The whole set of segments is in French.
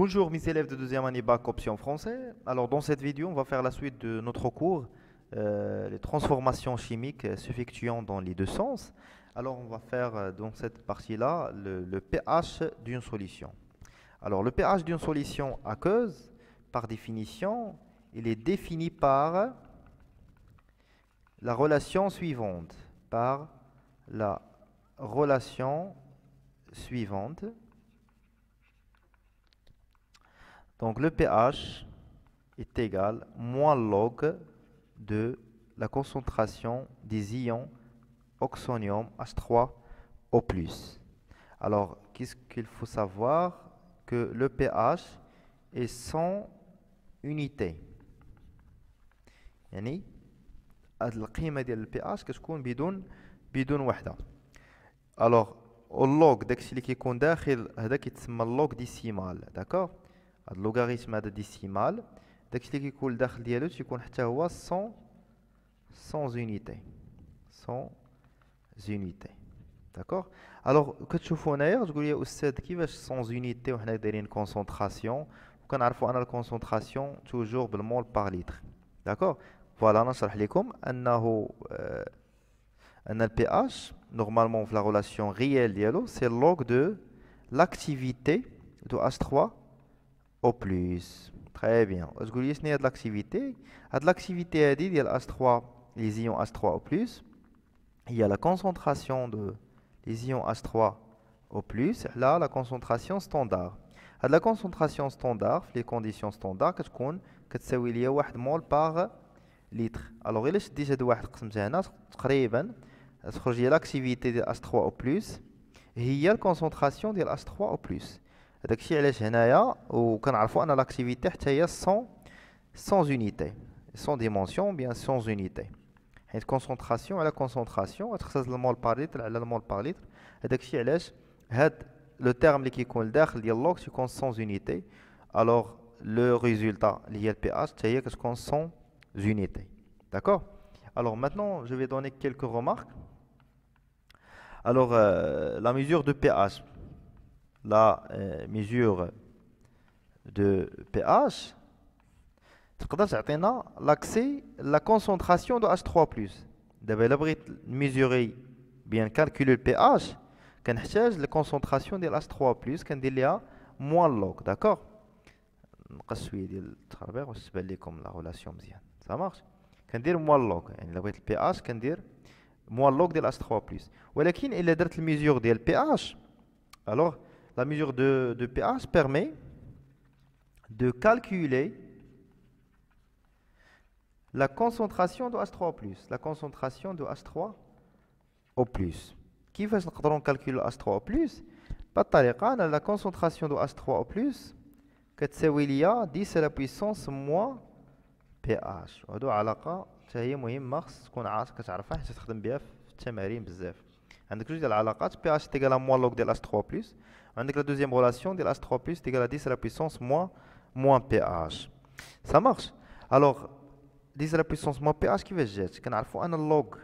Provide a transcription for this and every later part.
Bonjour mes élèves de deuxième année bac option français. Alors dans cette vidéo, on va faire la suite de notre cours, les transformations chimiques s'effectuant dans les deux sens. Alors on va faire dans cette partie-là le pH d'une solution. Alors le pH d'une solution aqueuse, par définition, il est défini par la relation suivante. Par la relation suivante. Donc le pH est égal moins log de la concentration des ions oxonium H3O+. Alors, qu'est-ce qu'il faut savoir? Que le pH est sans unité. يعني القيمة ديال البي كتكون بدون وحدة. Alors اللوغ داكشي اللي كيكون داخل هذا كيتسمى اللوغ ديسيمال، داكوغ؟ هاد اللوغاريتم هذا ديسيمال داكشي اللي كيكون الداخل ديالو تيكون حتى هو sans unité. sans unité. داكوغ؟ الوغ كتشوفوا هنايا تقول لي استاذ كيفاش sans unité وحنا دايرين كونسونطراسيون وكنعرفوا ان الكونسونطراسيون توجور بالمول بار لتر. داكوغ؟ فوالا نشرح لكم انه ان البي اش نورمالمون في لا ريلاسيون ريال ديالو سي لوغ دو لاكتيفيتي دو H3O+. Très bien. تقول لي شنو هي هاد لاكتيفيتي؟ هاد لاكتيفيتي هادي ديال H3 les ions H3O+, هي la concentration de les ions H3O+, là la concentration standard. هاد la concentration standard في les conditions standard كتساوي ليا 1 مول بار لتر. الوغ الا شديت هاد واحد قسمتها هنا تقريبا تخرج لي لاكتيفيتي ديال H3O+, هي الكونسونطراسيون ديال H3O+. هذاك الشيء علاش هنايا وكنعرفوا ان لاكتيفيتي حتى هي sans unité, sans dimension, bien sans unité. حيت كونسونطراسيون على كونسونطراسيون تخصص المول بار لتر على المول بار لتر. هذاك الشيء علاش هاد لو تيرم اللي كيكون الداخل ديال لوغ تيكون sans unité. الوغ لو ريزولتا اللي هي البي اش حتى هي كتكون sans unité. D'accord? Alors maintenant, je vais donner quelques remarques. Alors, la mesure de pH. La mesure de pH تقدر تعطينا l'accès la concentration de H3+. دابا الا بغيت نميزوري بيان كالكولي البي اش كنحتاج الكونسونطراسيون ديال H3+, كندير ليها موان لوغ. داكوغ؟ نقص شويه ديال التخربيق باش تبان لكم لا ريلاسيون مزيان. سا مارش. كندير موان لوغ، يعني الا بغيت البي اش كندير موان لوغ ديال H3+. ولكن الا درت الميزور ديال البي اش الوغ la mesure de pH permet de calculer la concentration de H3O+. La concentration de H3O+. كيفاش نقدروا نكالكولوا H3O+؟ بالطريقه ان la concentration de H3O+ كتساوي ليا 10 à la puissance moins pH. وهادو علاقه حتى هي مهمه خص تكون عارف كتعرفها حيت تخدم بها في التمارين بزاف. عندك جوج ديال العلاقات pH تيكال موان لوغ ديال H3+. عندك لا دوزيام ريلاسيون ديال H3+ تيكال 10 à la puissance moins pH. Ça marche. Alors 10 à la puissance moins pH كيفاش جات؟ كنعرفوا ان اللوغ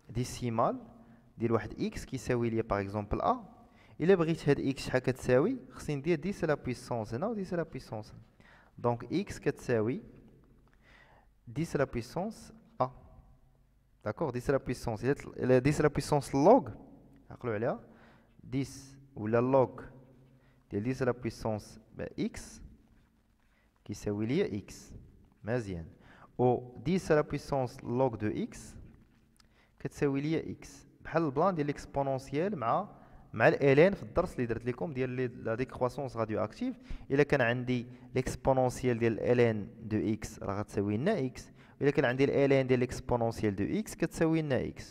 ديسيمال ديال واحد اكس كيساوي ليا باغ اكزومبل ا. الا بغيت هاد اكس شحال كتساوي خصني ندير 10 à la puissance هنا و 10 à la puissance. دونك اكس كتساوي 10 à la puissance a. داكوغ؟ 10 à la puissance الا 10 à la puissance لوغ عقلوا عليها 10 ولا لوغ ديال 10 à la puissance اكس كيساوي ليا اكس. مزيان. و 10 à la puissance log de x كتساوي ليا x بحال البلان ديال ليكسبونونسيال مع الالين في الدرس اللي درت لكم ديال لا ديكرواسونس راديو اكتيف. الا كان عندي ليكسبونونسيال ديال الالين دو x راه غتساوي لنا x، الا كان عندي الالين ديال ليكسبونونسيال دو x كتساوي لنا x.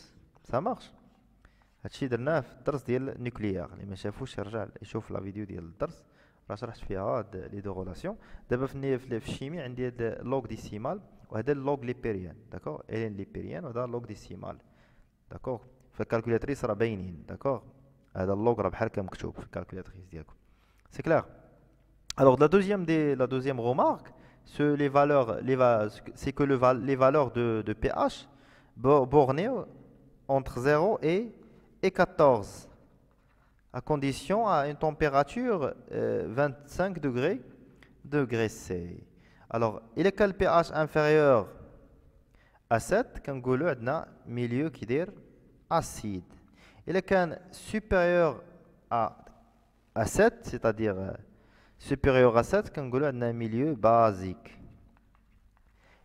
سا مارش. هادشي درناه في الدرس ديال النيوكليير. اللي ما شافوش يرجع يشوف لا فيديو ديال الدرس راه شرحت فيها هاد لي دو ريلاسيون. دابا في الشيمي عندي هاد لوغ ديسيمال وهذا اللوغ ليبيريان. داكوغ؟ الين ليبيريان وهذا لوغ ديسيمال. داكوغ؟ في الكالكولاتريس راه باينين. داكوغ؟ هذا اللوغ راه بحال هكا مكتوب في الكالكولاتريس ديالكم. سي كلير؟ Alors la deuxième remarque c'est les valeurs c'est que les valeurs de pH bornées entre 0 et 14 à condition à une température 25 degrés degré C. Alors, il est quel pH inférieur à 7, كنقولوا عندنا milieu qui est acide. Il est quand supérieur à 7, c'est-à-dire supérieur à 7, كنقولوا عندنا un milieu basique.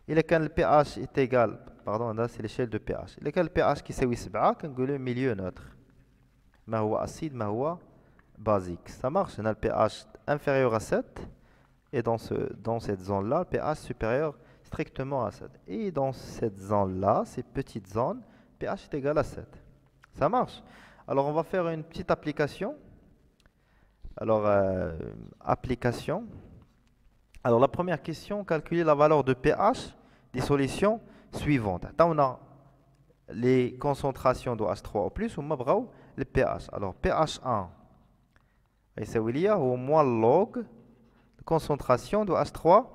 Il est quand le pH est égal, pardon, là c'est l'échelle de pH. Il est quand le pH qui s'éwit 7, كنقولوا milieu neutre. ما هو acide, ما هو basique. Ça marche, on a le pH inférieur à 7. Et dans cette zone-là, le pH supérieur strictement à 7. Et dans cette zone-là, ces petites zones, pH est égal à 7. Ça marche. Alors, on va faire une petite application. Alors, application. Alors, la première question, calculer la valeur de pH des solutions suivantes. On a les concentrations de H3O+, ou le pH. Alors, pH1, c'est au moins log concentration de H3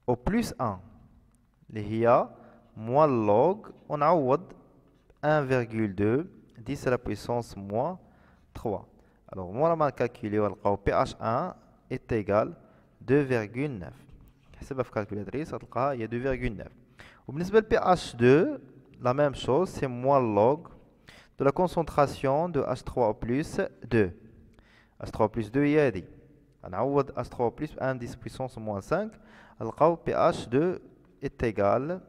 au plus 1 اللي هي moins log on a 1,2 10 à la puissance moins 3. Alors on va calculer le pH1 est égal 2,9. حسبها في calculatrice il y a 2,9. وبالنسبة ل pH2 la même chose, c'est moins log de la concentration de H3 plus 2. H3 plus 2 هي هذه. نعوض H3 plus 1 10 puissance moins 5 نلقاو pH2 est égal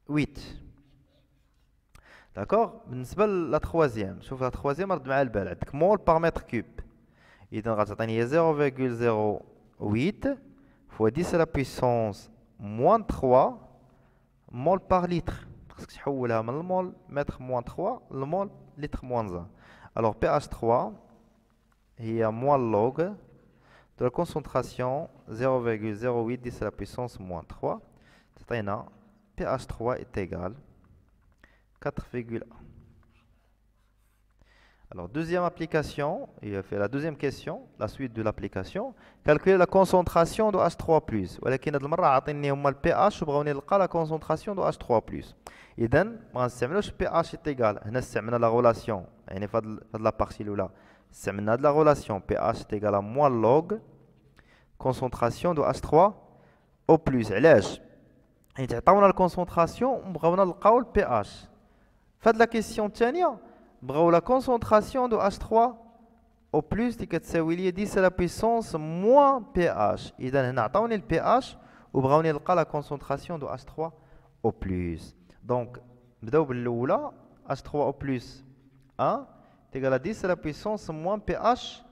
8. D'accord. بالنسبة لا troisième, شوف لا troisième رد مع البال عندك مول par mètre cube. إذا غتعطيني هي 0,08 fois 10 à la puissance moins 3 mol par litre. خاصك تحولها من المول متر moins 3 للمول litre moins 1. Alors pH3 il y a moins log de la concentration 0,08 10 à la puissance moins 3. C'est-à-dire pH3 est égal 4,1. Alors deuxième application, il a fait la deuxième question, la suite de l'application. Calculer la concentration de H3+. ولكن هذه المرة عاطيني هما ال pH وبغاوني نلقى la concentration de H3+. إذا ما غنستعملوش pH est égal. هنا استعملنا la relation يعني في هاد la partie الأولى. استعملنا la relation pH est égal à moins log concentration de H3 au plus. علاش؟ حيت عطاونا الكونسونطراسيون وبغاونا نلقاو ال pH. في هاد la question الثانية بغاو la concentration de H3 au plus اللي كتساوي لي 10 à la puissance moins pH. إذا هنا عطاوني ال pH وبغاوني نلقى la concentration de H3 au plus. Donc نبداو بالأولى H3 au plus 1 est égal à 10 à la puissance moins pH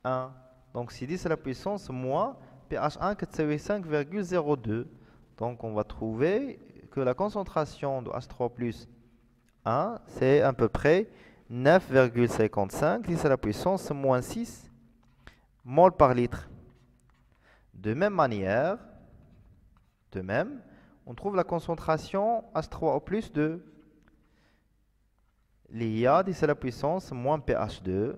1. Donc si 10 à la puissance moins pH1 كتساوي 5,02. Donc on va trouver que la concentration de H3 plus 1 c'est à peu près 9,55 10 à la puissance moins 6 mol par litre. De même manière, on trouve la concentration H3O plus de l'IA 10 à la puissance moins pH2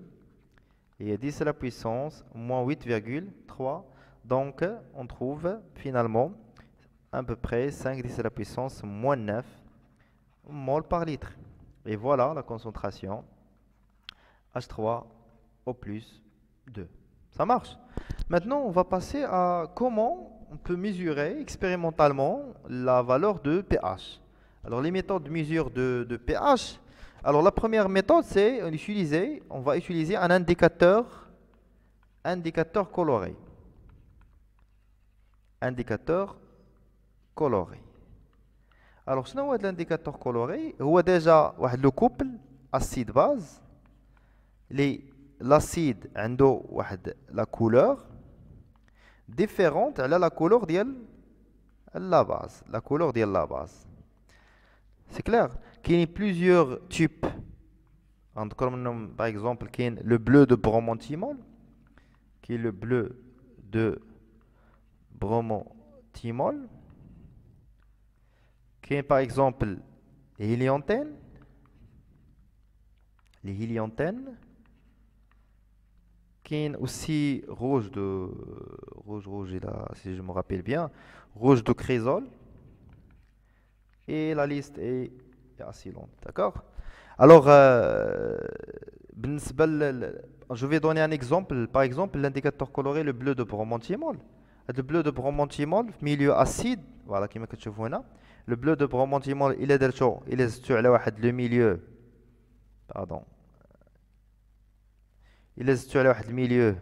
et 10 à la puissance moins 8,3. Donc on trouve finalement à peu près 5 10 à la puissance moins 9 mol par litre. Et voilà la concentration H3O plus 2. Ça marche. Maintenant, on va passer à comment on peut mesurer expérimentalement la valeur de pH. Alors, les méthodes de mesure de pH. Alors, la première méthode, c'est on va utiliser un indicateur coloré. Indicateur coloré. Alors, شنو هو l'indicateur coloré؟ هو déjà واحد لو كوبل acide base. L'acide عنده واحد la couleur différente على la couleur ديال la base. La couleur ديال la base. C'est clair. كاين plusieurs types. نذكر منهم par exemple كاين le bleu de bromothymol qui est le bleu de bromothymol. Qui est par exemple l'hélianthène. Les hélianthènes. Qui est aussi rouge, là, si je me rappelle bien, rouge de chrysol. Et la liste est assez longue, d'accord? Alors, Je vais donner un exemple. Par exemple, l'indicateur coloré, le bleu de bromantimol. Le bleu de bromantimol, milieu acide, voilà, كما كتشوفوا هنا. Le bleu de bromantimol, il est sur le milieu. Pardon. Il est sur le milieu.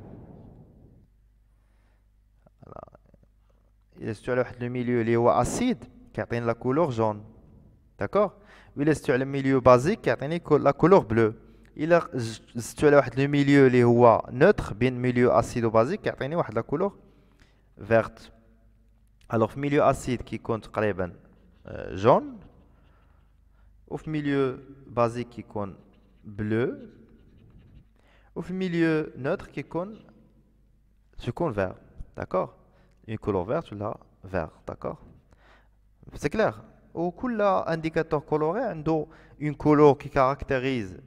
Il est sur le milieu اللي هو acide كيعطينا la couleur jaune. D'accord? Il est sur le milieu basique كيعطيني la couleur bleue. Il est sur le milieu اللي هو neutre بين milieu acide و basique كيعطيني واحد la couleur verte. Alors في milieu acide كيكون تقريبا jaune وفي milieu basique كيكون bleu وفي milieu neutre كيكون vert. D'accord? Une couleur verte ou là vert, d'accord? C'est clair. Au كل indicateur coloré عنده une couleur qui caractérise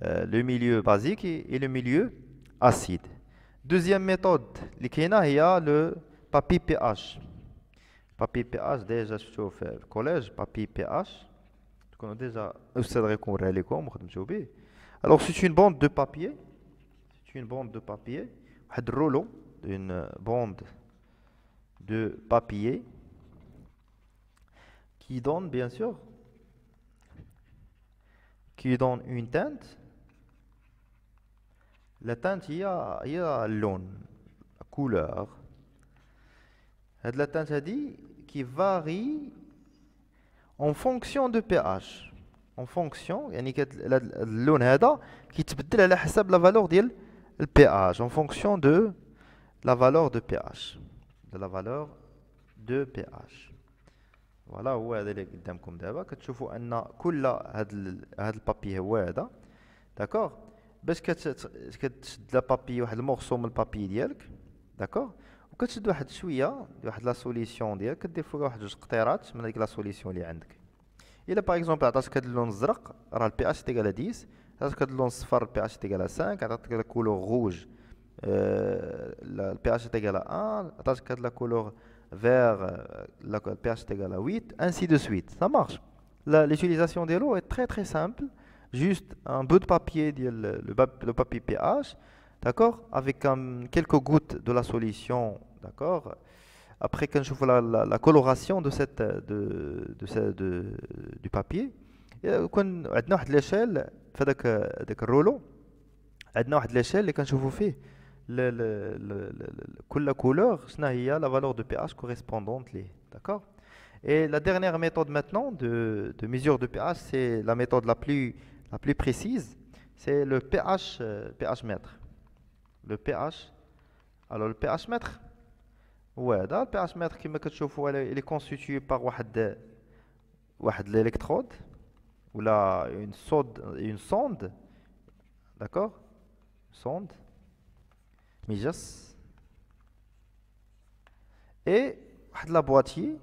le milieu basique et le milieu acide. Deuxième méthode اللي كاينه هي le papier pH. Papier pH déjà شفتوه في الكوليج papier pH تكونوا déjà الاستاذ غيكون لكم وخدمتوا به. Alors c'est une bande de papier. C'est une bande de papier. واحد الرولو une bande de papier qui donne bien sûr une teinte. La teinte il y a اللون la couleur. La teinte qui varie en fonction de pH. En fonction يعني اللون هذا كيتبدل على حسب la valeur ديال pH en fonction de la valeur de pH. De la valeur de pH. Voilà هو هذا اللي قدامكم دابا كتشوفوا ان كل هذا البابي هو هذا. داكوغ باش كتشد لا بابي واحد المورسو من البابي ديالك. داكوغ وكتشد واحد شويه واحد لا سوليسيون ديالك كدير فوقها واحد جوج قطيرات من هذيك لا سوليسيون اللي عندك. الا باغ اكزومبل عطاتك هذا اللون الزرق راه البي اش تيغال 10. عطاتك هذا اللون الصفر البي اش تيغال 5. عطاتك لا كولور روج البي اش تيغال 1. عطاتك هاد لا كولور vert le pH est égal à 8, ainsi de suite. Ça marche. L'utilisation de l'eau est très très simple. Juste un bout de papier, le papier pH, d'accord, avec quelques gouttes de la solution, d'accord. Après, quand je fais la coloration de du papier, on a l'échelle, fait avec le rouleau, on a l'échelle et quand je vous fais la couleur, la valeur de pH correspondante. D'accord? Et la dernière méthode maintenant de mesure de pH, c'est la méthode la plus précise, c'est le pH mètre. Le pH. Alors le pH mètre, ouais, le pH mètre qui il est constitué par l'électrode ou là une sonde, d'accord? Sonde. ميجس et واحد لا boîtier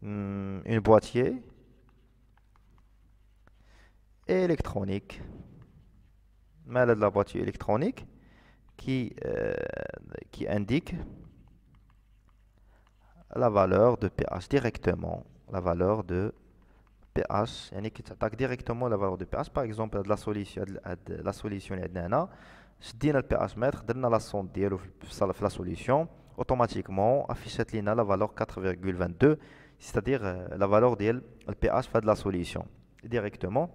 une boîtier électronique مال la boîtier électronique qui indique la valeur de pH directement la valeur de pH يعني كتعطيك directement la valeur de pH par exemple la solution اللي عندنا هنا شدينا البي اش متر درنا لا سوند ديالو في لا سوليسيون اوتوماتيكمون افيشات لينا لا فالور 4.22 c'est-à-dire la valeur ديال البي اش في هاد لا سوليسيون directement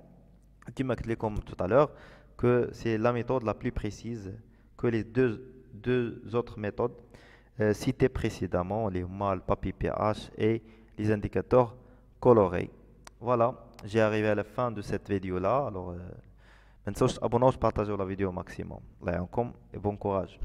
كما قلت لكم tout à l'heure que c'est la méthode la plus précise que les deux autres méthodes citées précédemment les هما le papier pH et les indicateurs colorés. Voilà, j'ai arrivé à la fin de cette vidéo là. Alors ما تنسوش تابوناو وتبارطاجيو لا فيديو ماكسيموم. الله يعاونكم et bon courage.